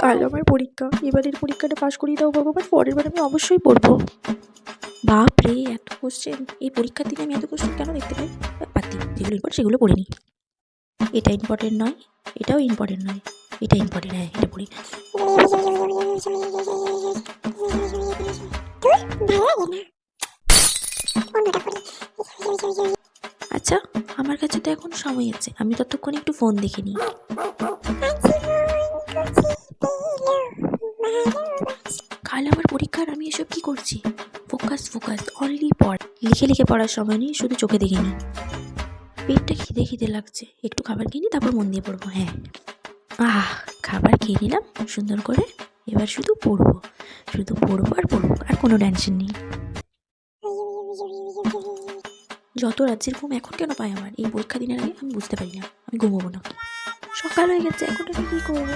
কাল আমার পরীক্ষা, এবারের পরীক্ষাটা পাশ করিয়ে দাও ভগবান, পরের বার আমি অবশ্যই পড়বো। বাপ রে, এত কোশ্চেন! এই পরীক্ষার দিনে আমি এত কোশ্চেন কেন দেখতে পাই? বাদ দিই, যেগুলো ইম্পর্টেন্ট সেগুলো পড়ে নিই। এটা ইম্পর্টেন্ট নয়, এটাও ইম্পর্টেন্ট নয়, এটা ইম্পর্টেন্ট, হ্যাঁ এটা পড়ি। আচ্ছা, আমার কাছে তো এখন সময় আছে, আমি ততক্ষণে একটু ফোন দেখে নিই। কাল আমার পরীক্ষার, আমি এসব কি করছি? ফোকাস ফোকাস, অনলি পড়। লিখে লিখে পড়ার সময় নেই, শুধু চোখে দেখে নিই। পেটটা খিদে খিদে লাগছে, একটু খাবার খেয়ে নিই, তারপর মন দিয়ে পড়বো। হ্যাঁ, খাবার খেয়ে নিলাম সুন্দর করে, এবার শুধু পড়বো, শুধু পড়বো আর পড়বো, আর কোনো টেনশন নেই। যত রাজ্যের ঘুম এখন কেন পাই আমার এই পরীক্ষা দিনের আগে, আমি বুঝতে পারি না। আমি ঘুমোবো না। সকাল হয়ে গেছে, এখন আমি কি করবো?